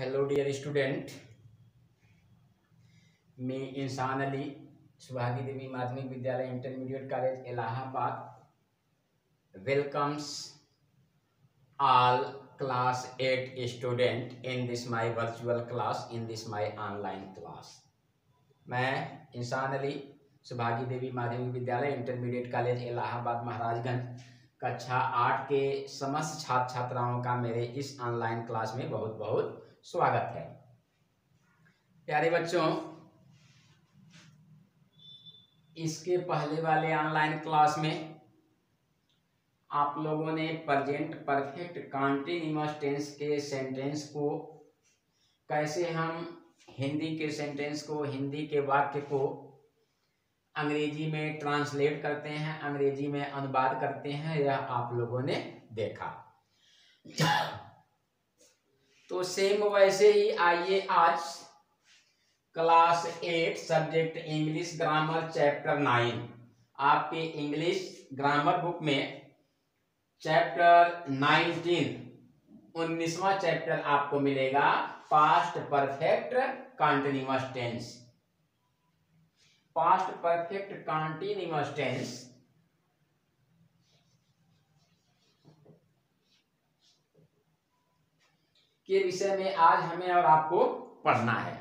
Hello dear student, मैं इंसान अली, सुभागी देवी माध्यमिक विद्यालय intermediate college Allahabad welcomes all class 8 student in this my virtual class, in this my online class। मैं इंसान अली, सुभागी देवी माध्यमिक विद्यालय इंटरमीडिएट कॉलेज इलाहाबाद महाराजगंज कक्षा 8 के समस्त छात्र छात्राओं का मेरे इस ऑनलाइन क्लास में बहुत बहुत स्वागत है। प्यारे बच्चों, इसके पहले वाले ऑनलाइन क्लास में आप लोगों ने प्रेजेंट परफेक्ट कॉन्टिन्यूअस टेंस के सेंटेंस को कैसे हम हिंदी के सेंटेंस को, हिंदी के वाक्य को अंग्रेजी में ट्रांसलेट करते हैं, अंग्रेजी में अनुवाद करते हैं, यह आप लोगों ने देखा। तो सेम वैसे ही आइए आज class 8 subject English grammar chapter 9 आपके इंग्लिश ग्रामर बुक में चैप्टर 19वां चैप्टर आपको मिलेगा, past perfect continuous tense. Past perfect continuous tense के विषय में आज हमें और आपको पढ़ना है।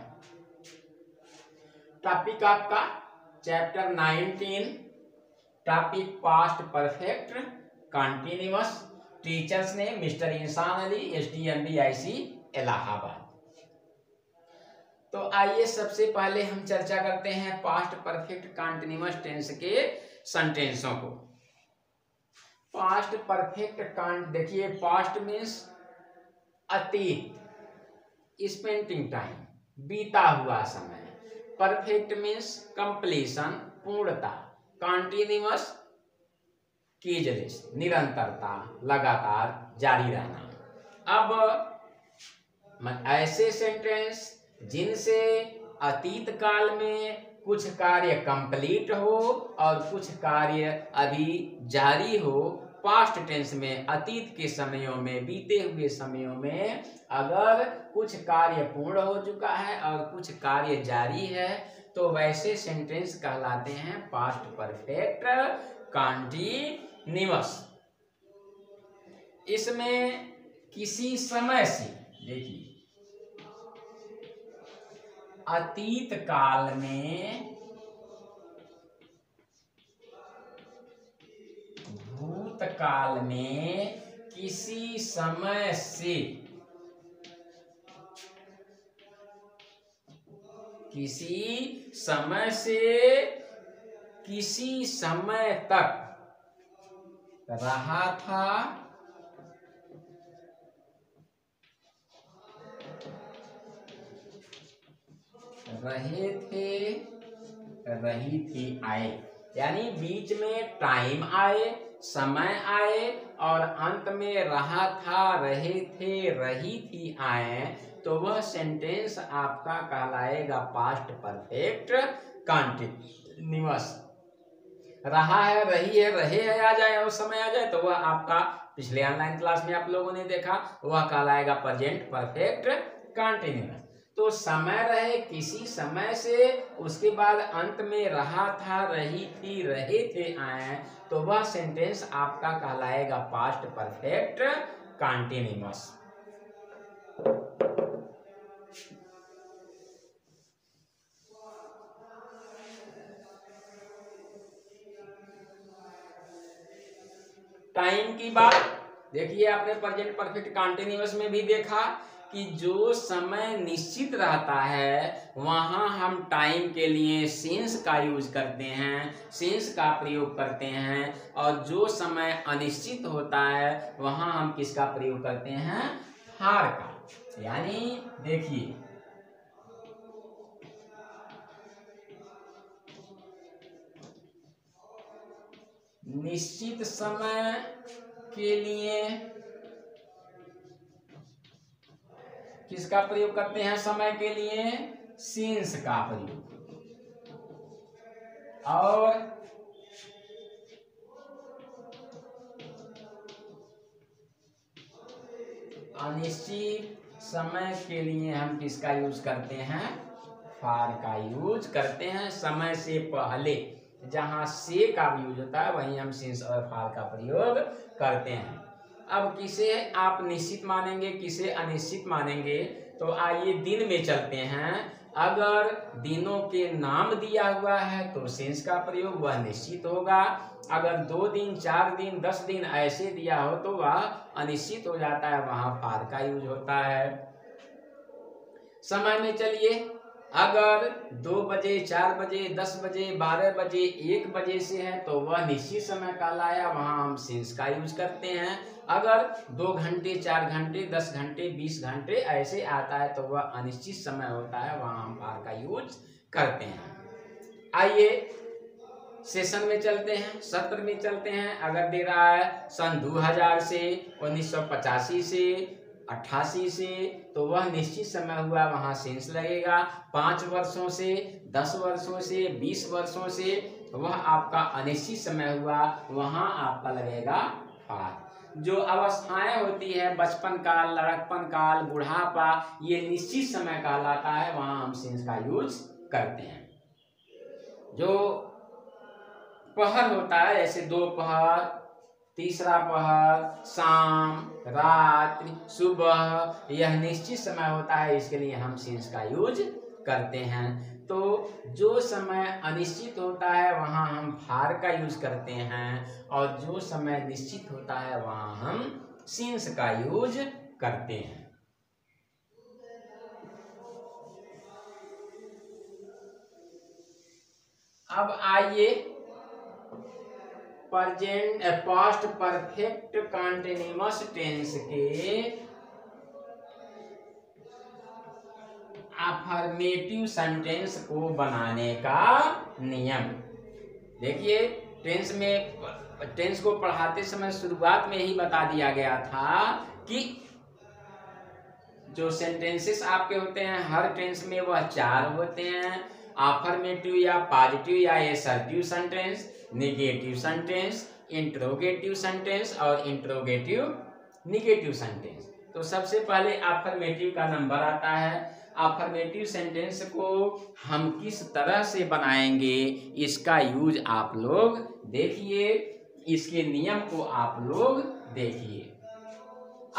टॉपिक आपका chapter 19, topic past perfect continuous, teachers ने मिस्टर इंसान अली, SDMBIC इलाहाबाद। तो आइए सबसे पहले हम चर्चा करते हैं पास्ट परफेक्ट कॉन्टिन्यूअस टेंस के सेंटेंसों को। पास्ट परफेक्ट देखिए, पास्ट मीन्स अतीत, स्पेंडिंग टाइम, बीता हुआ समय। परफेक्ट मीन्स कंप्लीशन, पूर्णता। कॉन्टिन्यूअस कीजलिस, निरंतरता, लगातार जारी रहना। अब ऐसे सेंटेंस जिनसे अतीत काल में कुछ कार्य कंप्लीट हो और कुछ कार्य अभी जारी हो, पास्ट टेंस में अतीत के समयों में, बीते हुए समयों में अगर कुछ कार्य पूर्ण हो चुका है और कुछ कार्य जारी है, तो वैसे सेंटेंस कहलाते हैं पास्ट परफेक्ट कॉन्टिन्यूअस। इसमें किसी समय से, देखिए, अतीत काल में, भूतकाल में, किसी समय से, किसी समय से किसी समय तक रहा था, रहे थे, रही थी, आए। यानी बीच में टाइम आए, समय आए और अंत में रहा था, रहे थे, रही थी, आए, तो वह सेंटेंस आपका कहलाएगा पास्ट परफेक्ट कॉन्टिन्यूअस। रहा है, रही है, रहे है आ जाए और समय आ जाए, तो वह आपका पिछले ऑनलाइन क्लास में आप लोगों ने देखा, वह कहलाएगा प्रेजेंट परफेक्ट कॉन्टिन्यूअस। तो समय रहे किसी समय से, उसके बाद अंत में रहा था, रही थी, रहे थे, आए, तो वह सेंटेंस आपका कहलाएगा पास्ट परफेक्ट कॉन्टिन्यूअस। टाइम की बात देखिए, आपने प्रेजेंट परफेक्ट कॉन्टिन्यूअस में भी देखा कि जो समय निश्चित रहता है वहां हम टाइम के लिए सिंस का यूज करते हैं, सिंस का प्रयोग करते हैं, और जो समय अनिश्चित होता है वहां हम किसका प्रयोग करते हैं, हार का। यानी देखिए, निश्चित समय के लिए किसका प्रयोग करते हैं, समय के लिए सिंस का प्रयोग, और अनिश्चित समय के लिए हम किसका यूज करते हैं? फार का यूज करते हैं। समय से पहले जहां से का यूज होता है वहीं हम सिंस और फार का प्रयोग करते हैं। अब किसे आप निश्चित मानेंगे, किसे अनिश्चित मानेंगे? तो आइए दिन में चलते हैं। अगर दिनों के नाम दिया हुआ है तो सिंस का प्रयोग वह निश्चित होगा। अगर 2 दिन, 4 दिन, 10 दिन ऐसे दिया हो तो वह अनिश्चित हो जाता है, वहां फार का यूज होता है। समय में चलिए, अगर 2 बजे, 4 बजे, 10 बजे, 12 बजे, 1 बजे से है तो वह निश्चित समय कहलाया, वहां हम सिंस का यूज करते हैं। अगर 2 घंटे, 4 घंटे, 10 घंटे, 20 घंटे ऐसे आता है तो वह अनिश्चित समय होता है, वहां हम फार का यूज करते हैं। आइए सेशन में चलते हैं, सत्र में चलते हैं। अगर दे रहा है सन 2000 से, 1985 से, 88 से, तो वह निश्चित समय हुआ, वहां सेंस लगेगा। 5 वर्षों से, 10 वर्षों से, 20 वर्षों से वह आपका अनिश्चित समय हुआ, वहां आपका लगेगा फार। जो अवस्थाएं होती है, बचपन काल, लड़कपन काल, बुढ़ापा, ये निश्चित समय कहलाता है, वहां हम सेंस का यूज करते हैं। जो पहर होता है, जैसे दोपहर, तीसरा पहर, शाम, रात्रि, सुबह, यह निश्चित समय होता है, इसके लिए हम सिंस का यूज करते हैं। तो जो समय अनिश्चित होता है वहां हम फार का यूज करते हैं, और जो समय निश्चित होता है वहां हम सिंस का यूज करते हैं। अब आइए present past perfect continuous tense के अफर्मेटिव सेंटेंस को बनाने का नियम। देखिए, टेंस को पढ़ाते समय शुरुआत में ही बता दिया गया था कि जो सेंटेंसेस आपके होते हैं हर टेंस में वह 4 होते हैं। अफर्मेटिव या पॉजिटिव या assertive sentence, negative sentence, interrogative sentence और इंट्रोगेटिव नेगेटिव सेंटेंस। तो सबसे पहले अफर्मेटिव का नंबर आता है। अफर्मेटिव सेंटेंस को हम किस तरह से बनाएंगे, इसका यूज आप लोग देखिए, इसके नियम को आप लोग देखिए।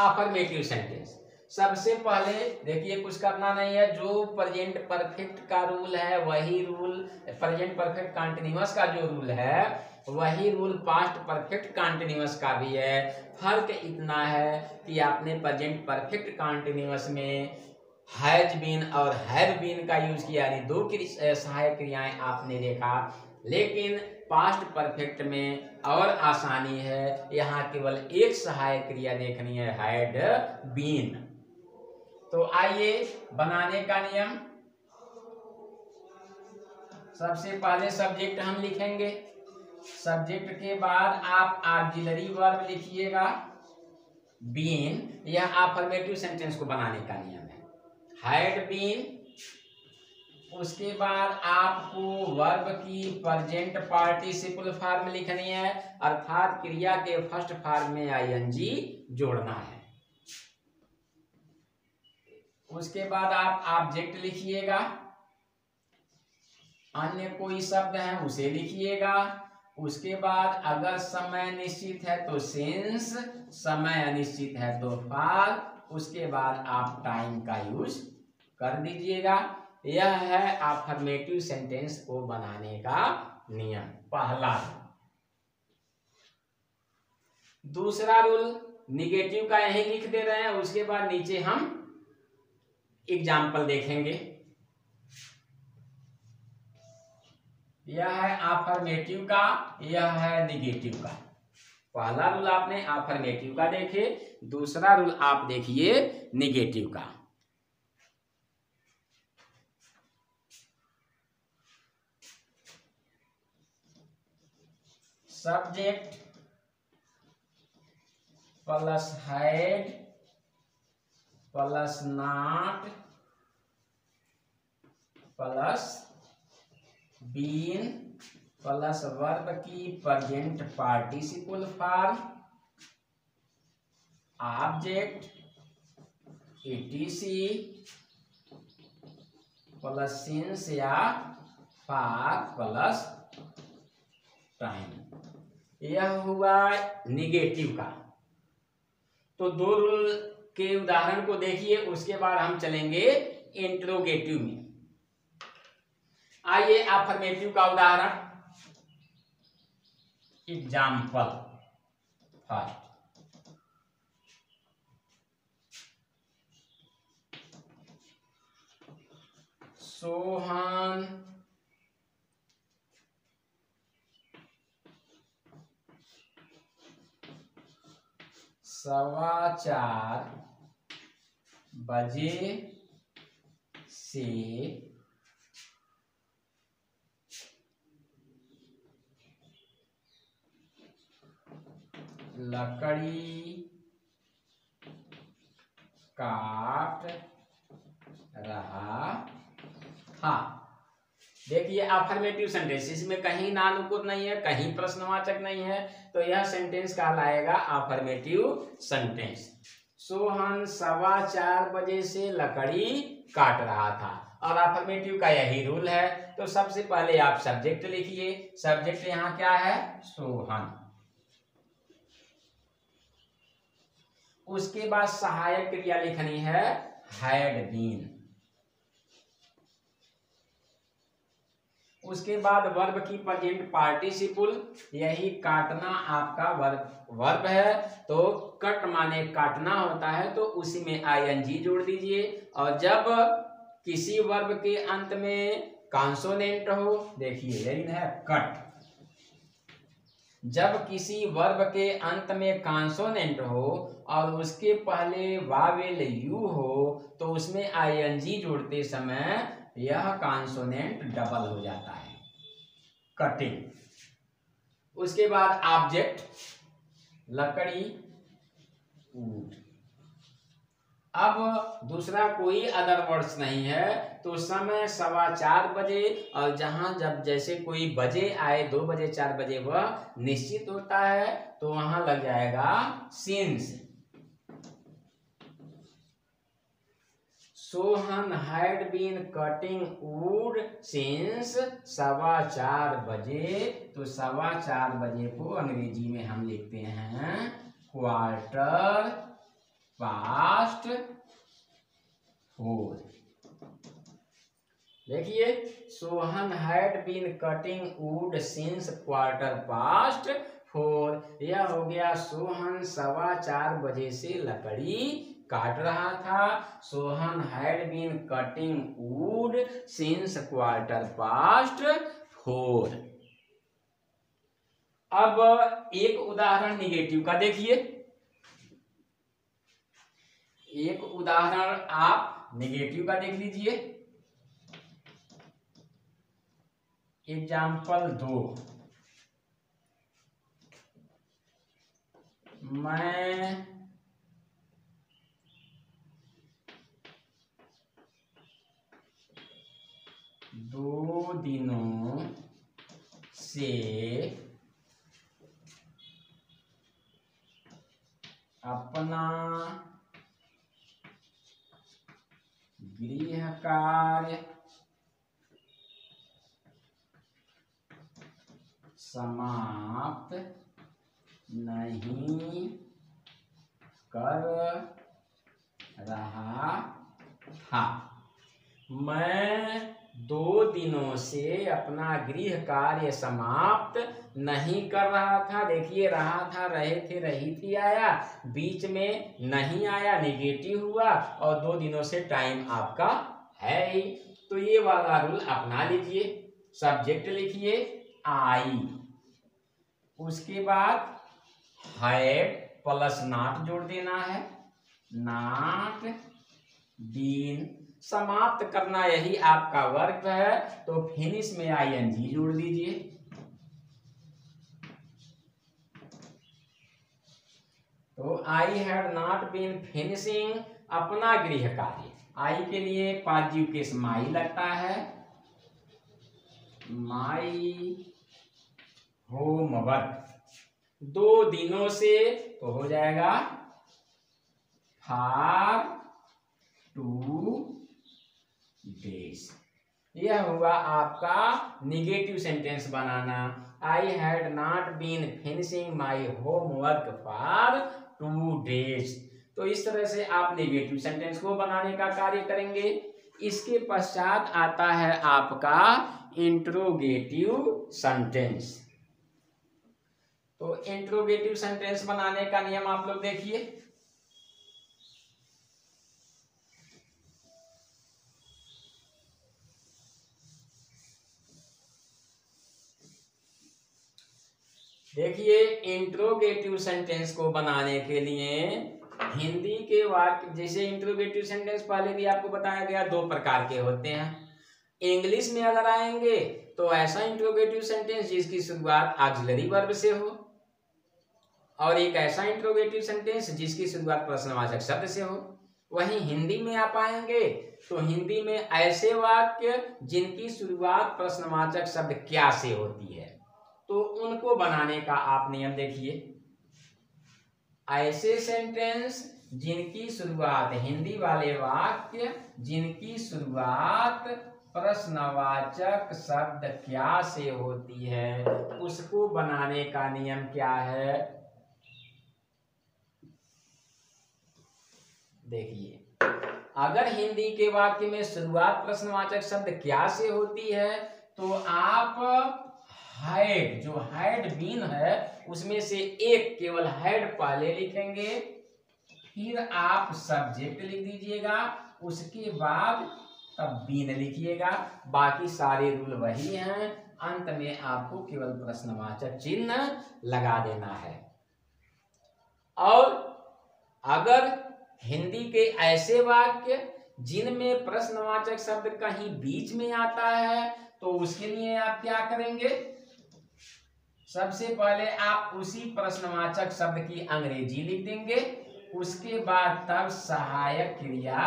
अफर्मेटिव सेंटेंस सबसे पहले देखिए, कुछ करना नहीं है, जो प्रेजेंट परफेक्ट का रूल है वही रूल, प्रेजेंट परफेक्ट कॉन्टिन्यूअस का जो रूल है वही रूल पास्ट परफेक्ट कॉन्टिन्यूअस का भी है। फर्क इतना है कि आपने प्रेजेंट परफेक्ट कॉन्टिन्यूअस में हैज बीन और हैव बीन का यूज किया, यानी 2 सहायक क्रियाएं आपने देखा, लेकिन पास्ट परफेक्ट में और आसानी है, यहाँ केवल एक सहायक क्रिया देखनी है, हैड बीन। तो आइए बनाने का नियम। सबसे पहले सब्जेक्ट हम लिखेंगे, सब्जेक्ट के बाद आप ऑक्सिलरी वर्ब लिखिएगा बीन। यह अफर्मेटिव सेंटेंस को बनाने का नियम है, हैड बीन। उसके बाद आपको वर्ब की प्रेजेंट पार्टिसिपल फॉर्म लिखनी है, अर्थात क्रिया के फर्स्ट फॉर्म में आईएनजी जोड़ना है। उसके बाद आप ऑब्जेक्ट लिखिएगा, अन्य कोई शब्द है उसे लिखिएगा। उसके बाद अगर समय निश्चित है तो सिंस, समय अनिश्चित है तो फार। उसके बाद आप टाइम का यूज कर दीजिएगा। यह है अफर्मेटिव सेंटेंस को बनाने का नियम, पहला। दूसरा रूल निगेटिव का यही लिख दे रहे हैं, उसके बाद नीचे हम एग्जाम्पल देखेंगे। यह है अफर्मेटिव का, यह है निगेटिव का। पहला रूल आपने अफर्मेटिव का देखे, दूसरा रूल आप देखिए निगेटिव का। Subject plus had plus not plus been plus verb की present participle form, object ETC plus since या फॉर प्लस टाइम। यह हुआ निगेटिव का। तो दो रूल के उदाहरण को देखिए, उसके बाद हम चलेंगे इंट्रोगेटिव में। आइए अफर्मेटिव का उदाहरण। एग्जाम्पल फर्स्ट, सोहन सवा 4 बजे से लकड़ी काट रहा था। देखिए अफर्मेटिव सेंटेंस, इसमें कहीं नानुकुर नहीं है, कहीं प्रश्नवाचक नहीं है, तो यह सेंटेंस कहलाएगा अफर्मेटिव सेंटेंस। सोहन सवा 4 बजे से लकड़ी काट रहा था, और अफर्मेटिव का यही रूल है। तो सबसे पहले आप सब्जेक्ट लिखिए। सब्जेक्ट यहाँ क्या है? सोहन। उसके बाद सहायक क्रिया लिखनी है हैड बीन। उसके बाद वर्ब की प्रेजेंट पार्टिसिपल, यही काटना आपका वर्ब है, तो कट माने काटना होता है, तो उसी में आईएनजी जोड़ दीजिए। और जब किसी वर्ब के अंत में कॉन्सोनेंट हो, देखिए यही है कट, जब किसी वर्ब के अंत में कॉन्सोनेंट हो और उसके पहले वावेल यू हो, तो उसमें आईएनजी जोड़ते समय यह कॉन्सोनेंट डबल हो जाता है, कटिंग। उसके बाद ऑब्जेक्ट लकड़ी वुड। अब दूसरा कोई अदर वर्ड्स नहीं है, तो समय सवा 4 बजे, और जहां जब जैसे कोई बजे आए 2 बजे 4 बजे वह निश्चित होता है, तो वहां लग जाएगा since. Sohan had been cutting wood since सवा 4 बजे। तो सवा 4 बजे को अंग्रेजी में हम लिखते हैं क्वार्टर पास्ट 4। देखिए Sohan had been cutting wood since quarter past 4, यह हो गया सोहन सवा 4 बजे से लकड़ी काट रहा था। Sohan had been cutting wood since quarter past 4। अब एक उदाहरण निगेटिव का देखिए। एक उदाहरण आप निगेटिव का देख लीजिए। एग्जाम्पल 2, मैं 2 दिनों से अपना गृह कार्य समाप्त नहीं कर रहा था। मैं 2 दिनों से अपना गृह कार्य समाप्त नहीं कर रहा था। देखिए रहा था, रहे थे, रही थी आया, बीच में नहीं आया, निगेटिव हुआ, और 2 दिनों से टाइम आपका है ही। तो ये वाला रूल अपना लीजिए। सब्जेक्ट लिखिए आई, उसके बाद हैड प्लस नॉट जोड़ देना है, नॉट बीन। समाप्त करना यही आपका वर्क है, तो फिनिश में आईएनजी जोड़ दीजिए। तो I had not been finishing अपना गृह कार्य। आई के लिए पॉजिटिव केस माई लगता है, माई होमवर्क। 2 दिनों से तो हो जाएगा फॉर 2 days। यह हुआ आपका निगेटिव सेंटेंस बनाना। I had not been finishing my homework for 2 days। तो इस तरह से आप नेगेटिव सेंटेंस को बनाने का कार्य करेंगे। इसके पश्चात आता है आपका इंट्रोगेटिव सेंटेंस। तो इंट्रोगेटिव सेंटेंस बनाने का नियम आप लोग देखिए। देखिए, इंट्रोगेटिव सेंटेंस को बनाने के लिए हिंदी के वाक्य, जैसे इंट्रोगेटिव सेंटेंस पहले भी आपको बताया गया 2 प्रकार के होते हैं। इंग्लिश में अगर आएंगे तो ऐसा इंट्रोगेटिव सेंटेंस जिसकी शुरुआत ऑक्सिलरी वर्ब से हो, और एक ऐसा इंट्रोगेटिव सेंटेंस जिसकी शुरुआत प्रश्नवाचक शब्द से हो। वहीं हिंदी में आप आएंगे तो हिंदी में ऐसे वाक्य जिनकी शुरुआत प्रश्नवाचक शब्द क्या से होती है, तो उनको बनाने का आप नियम देखिए। ऐसे सेंटेंस जिनकी शुरुआत, हिंदी वाले वाक्य जिनकी शुरुआत प्रश्नवाचक शब्द क्या से होती है, उसको बनाने का नियम क्या है? देखिए, अगर हिंदी के वाक्य में शुरुआत प्रश्नवाचक शब्द क्या से होती है तो आप हैड, जो हैड बीन है उसमें से एक केवल हैड पहले लिखेंगे, फिर आप सब्जेक्ट लिख दीजिएगा, उसके बाद तब बीन लिखिएगा। बाकी सारे रूल वही हैं, अंत में आपको केवल प्रश्नवाचक चिन्ह लगा देना है। और अगर हिंदी के ऐसे वाक्य जिनमें प्रश्नवाचक शब्द कहीं बीच में आता है तो उसके लिए आप क्या करेंगे? सबसे पहले आप उसी प्रश्नवाचक शब्द की अंग्रेजी लिख देंगे, उसके बाद तब सहायक क्रिया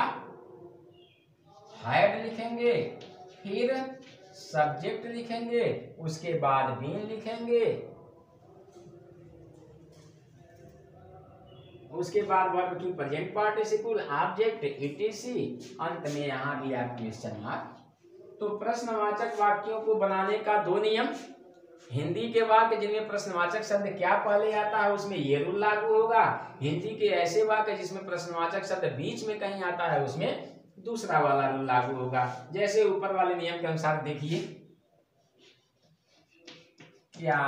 हैड लिखेंगे, फिर सब्जेक्ट लिखेंगे, उसके बाद बीन लिखेंगे, उसके बाद वर्ब की प्रेजेंट पार्टिसिपल, ऑब्जेक्ट, इटीसी, अंत में यहां भी आप क्वेश्चन मार्क। तो प्रश्नवाचक वाक्यों को बनाने का 2 नियम। हिंदी के वाक्य जिनमें प्रश्नवाचक शब्द क्या पहले आता है उसमें ये रूल लागू होगा। हिंदी के ऐसे वाक्य जिसमें प्रश्नवाचक शब्द बीच में कहीं आता है उसमें दूसरा वाला रूल लागू होगा। जैसे ऊपर वाले नियम के अनुसार देखिए, क्या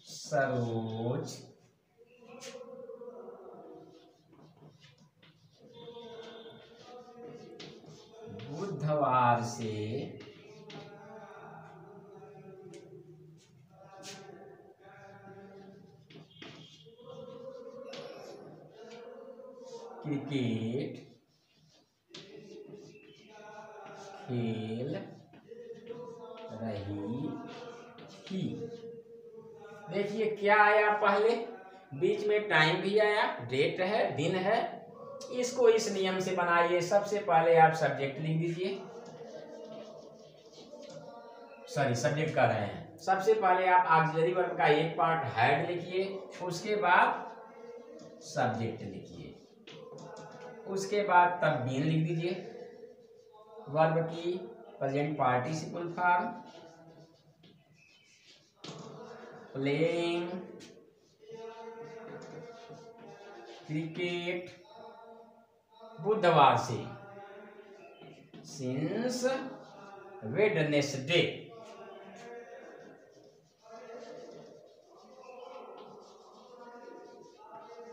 सरोज बुधवार से क्रिकेट खेल रही थी। देखिए, क्या आया पहले, बीच में टाइम भी आया, डेट है, दिन है। इसको इस नियम से बनाइए। सबसे पहले आप सब्जेक्ट लिख दीजिए, सॉरी सब्जेक्ट कर रहे हैं। सबसे पहले आप ऑक्सिलरी वर्ब का एक पार्ट हैड लिखिए, उसके बाद सब्जेक्ट लिखिए, उसके बाद तब बीन लिख दीजिए, वर्ब की present participle form, playing cricket बुधवार से, सिंस वेडनेसडे।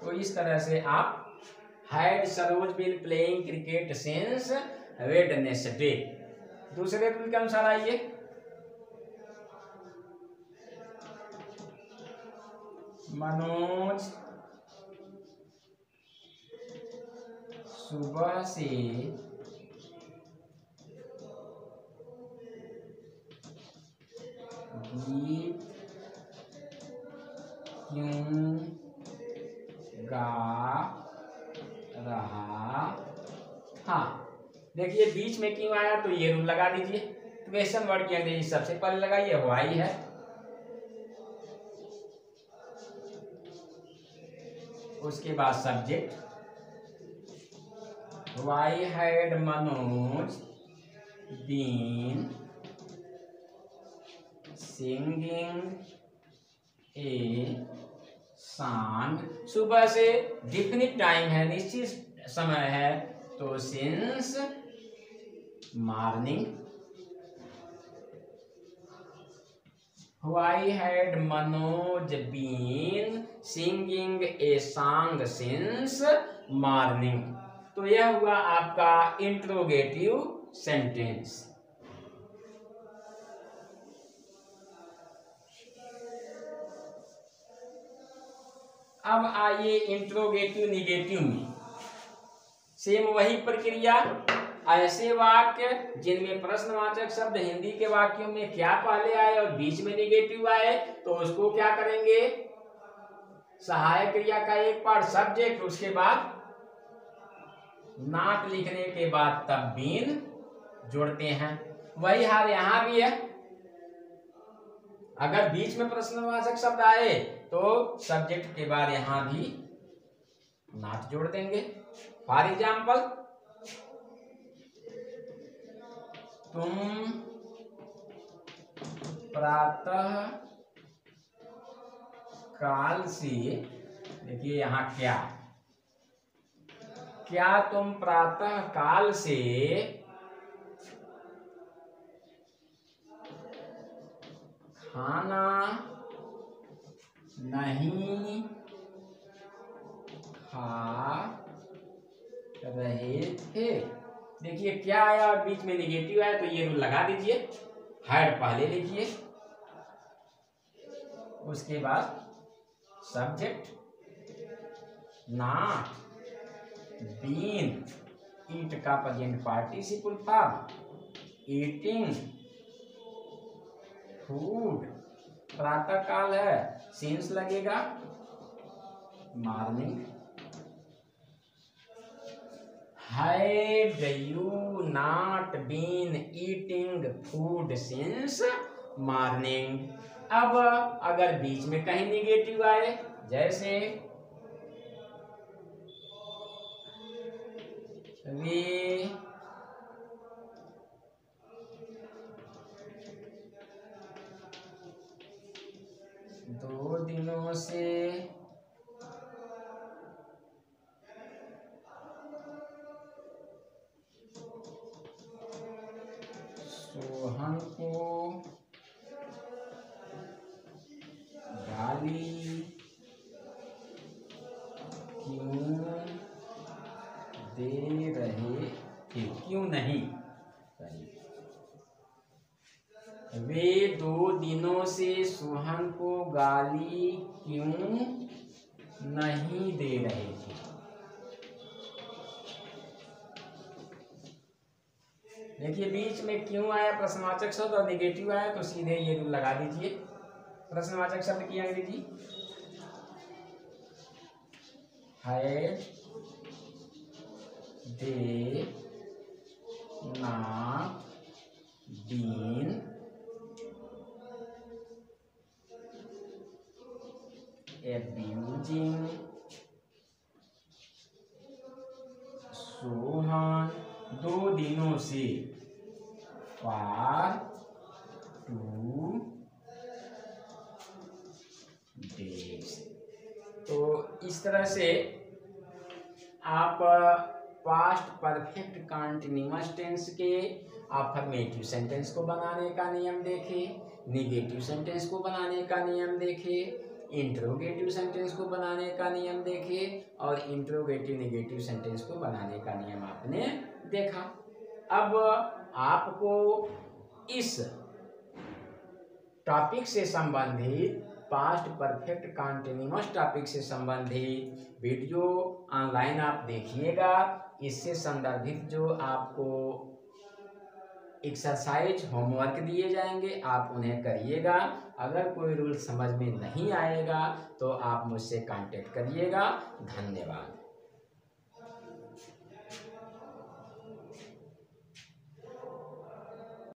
तो इस तरह से आप had Saroj been playing cricket since Wednesday. दूसरे रूल के अनुसार आइए, मनोज सुबह से गीत क्यों गा रहा था। देखिए, बीच में क्यों आया तो ये रूल लगा दीजिए। क्वेश्चन वर्ड की अंग्रेजी सबसे पहले लगाइए, व्हाई है, उसके बाद subject, Why had Manoj been singing a song? सुबह से डिफिनिट टाइम है, निश्चित समय है, तो since morning. Why had Manoj been singing a song since morning? तो यह हुआ आपका इंट्रोगेटिव सेंटेंस। अब आइए इंट्रोगेटिव निगेटिव में, सेम वही प्रक्रिया। ऐसे वाक्य जिनमें प्रश्नवाचक शब्द हिंदी के वाक्यों में क्या पहले आए और बीच में निगेटिव आए, तो उसको क्या करेंगे, सहायक क्रिया का एक पार्ट सब्जेक्ट, उसके बाद नॉट लिखने के बाद तब बीन जोड़ते हैं। वही हाल यहां भी है। अगर बीच में प्रश्नवाचक शब्द आए तो सब्जेक्ट के बाद यहां भी नॉट जोड़ देंगे। फॉर एग्जाम्पल, तुम प्रातः काल से, देखिए यहां क्या तुम प्रातः काल से खाना नहीं खा रहे थे। देखिए क्या आया और बीच में निगेटिव आया, तो ये रूल लगा दीजिए, हैड पहले लिखिए, उसके बाद सब्जेक्ट, नॉट, बीन, ईट का present participle form, eating, food, प्रातः काल है, सिंस लगेगा, morning. Had you not been eating food since morning? अब अगर बीच में कहीं निगेटिव आए, जैसे वे 2 दिनों से सोहन को गाली क्यों दे रहे थे, क्यों नहीं, वे 2 दिनों से सोहन को गाली क्यों नहीं दे रहे थे। देखिए बीच में क्यों आया प्रश्नवाचक शब्द और निगेटिव आया, तो सीधे ये रूल लगा दीजिए। प्रश्नवाचक शब्द की अंग्रेजी had they not been abusing Sohan 2 दिनों से for 2 days। तो इस तरह से आप पास्ट परफेक्ट कंटीन्यूअस टेंस के अफर्मेटिव सेंटेंस को बनाने का नियम देखें, निगेटिव सेंटेंस को बनाने का नियम देखें, इंट्रोगेटिव सेंटेंस को बनाने का नियम देखें और इंट्रोगेटिव निगेटिव सेंटेंस को बनाने का नियम आपने देखा। अब आपको इस टॉपिक से संबंधित, पास्ट परफेक्ट कंटीन्यूअस टॉपिक से संबंधित वीडियो ऑनलाइन आप देखिएगा। इससे संदर्भित जो आपको एक्सरसाइज होमवर्क दिए जाएंगे आप उन्हें करिएगा। अगर कोई रूल समझ में नहीं आएगा तो आप मुझसे कांटेक्ट करिएगा। धन्यवाद।